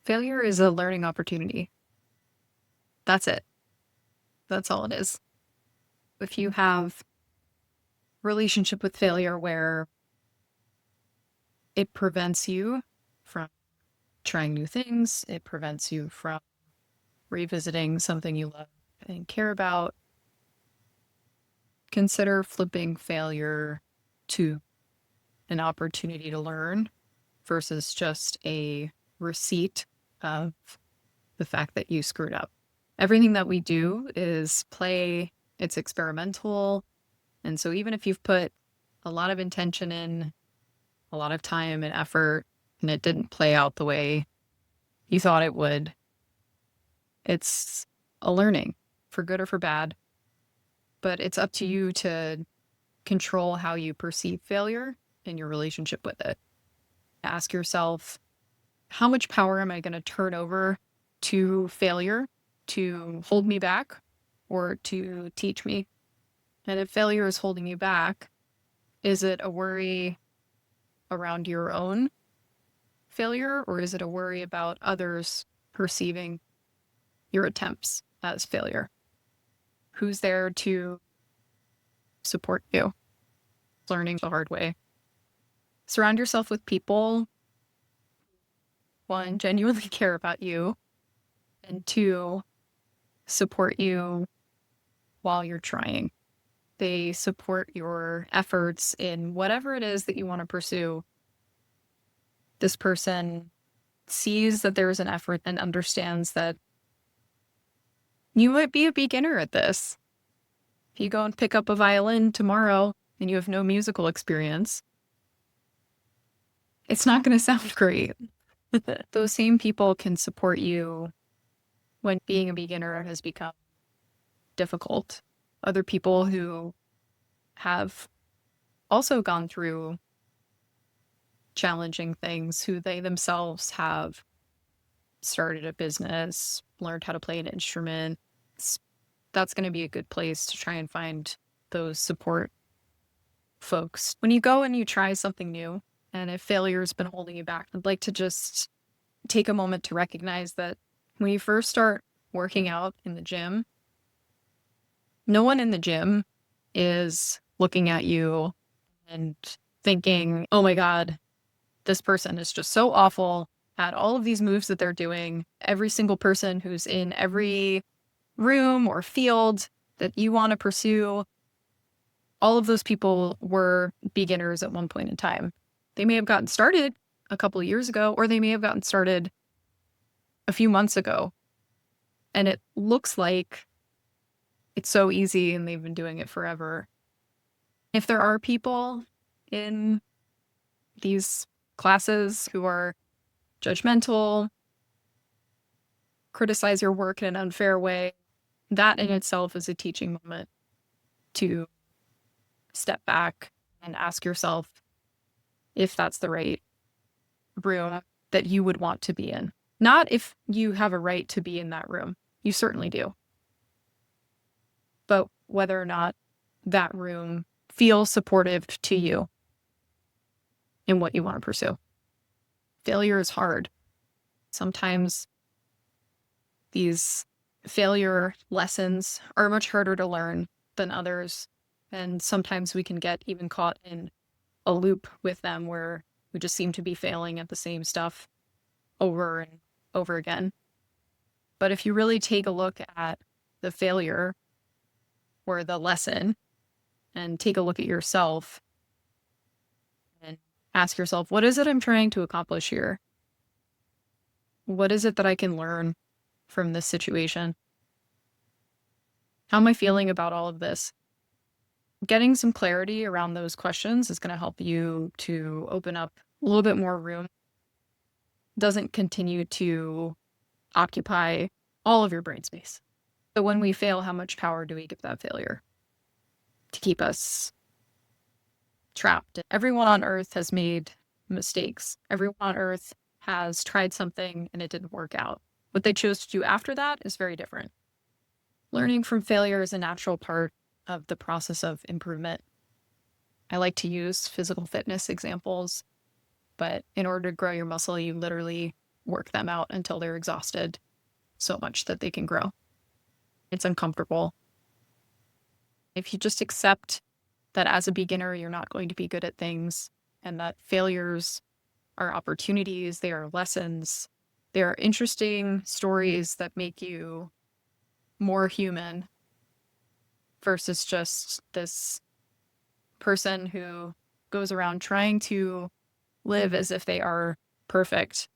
Failure is a learning opportunity. That's it. That's all it is. If you have relationship with failure where it prevents you from trying new things, it prevents you from revisiting something you love and care about, consider flipping failure to an opportunity to learn versus just a receipt of the fact that you screwed up. Everything that we do is play, it's experimental. And so even if you've put a lot of intention in, a lot of time and effort, and it didn't play out the way you thought it would, it's a learning for good or for bad. But it's up to you to control how you perceive failure in your relationship with it. Ask yourself, how much power am I going to turn over to failure to hold me back or to teach me? And if failure is holding you back, is it a worry around your own failure, or is it a worry about others perceiving your attempts as failure? Who's there to support you? Learning the hard way. Surround yourself with people, one, genuinely care about you, and two, support you while you're trying. They support your efforts in whatever it is that you want to pursue. This person sees that there is an effort and understands that you might be a beginner at this. If you go and pick up a violin tomorrow and you have no musical experience, it's not going to sound great. Those same people can support you when being a beginner has become difficult. Other people who have also gone through challenging things, who they themselves have started a business, learned how to play an instrument, that's going to be a good place to try and find those support folks. When you go and you try something new, and if failure's been holding you back, I'd like to just take a moment to recognize that when you first start working out in the gym, no one in the gym is looking at you and thinking, oh my God, this person is just so awful at all of these moves that they're doing. Every single person who's in every room or field that you want to pursue, all of those people were beginners at one point in time. They may have gotten started a couple of years ago, or they may have gotten started a few months ago. And it looks like it's so easy and they've been doing it forever. If there are people in these classes who are judgmental, criticize your work in an unfair way, that in itself is a teaching moment to step back and ask yourself if that's the right room that you would want to be in. Not if you have a right to be in that room. You certainly do. But whether or not that room feels supportive to you in what you want to pursue. Failure is hard. Sometimes these failure lessons are much harder to learn than others. And sometimes we can get even caught in a loop with them where we just seem to be failing at the same stuff over and over again. But if you really take a look at the failure or the lesson and take a look at yourself and ask yourself, what is it I'm trying to accomplish here? What is it that I can learn from this situation? How am I feeling about all of this? Getting some clarity around those questions is going to help you to open up a little bit more room. Doesn't continue to occupy all of your brain space. So when we fail, how much power do we give that failure to keep us trapped? Everyone on Earth has made mistakes. Everyone on Earth has tried something and it didn't work out. What they chose to do after that is very different. Learning from failure is a natural part of the process of improvement. I like to use physical fitness examples, but in order to grow your muscle, you literally work them out until they're exhausted so much that they can grow. It's uncomfortable. If you just accept that as a beginner, you're not going to be good at things and that failures are opportunities, they are lessons, they are interesting stories that make you more human versus just this person who goes around trying to live as if they are perfect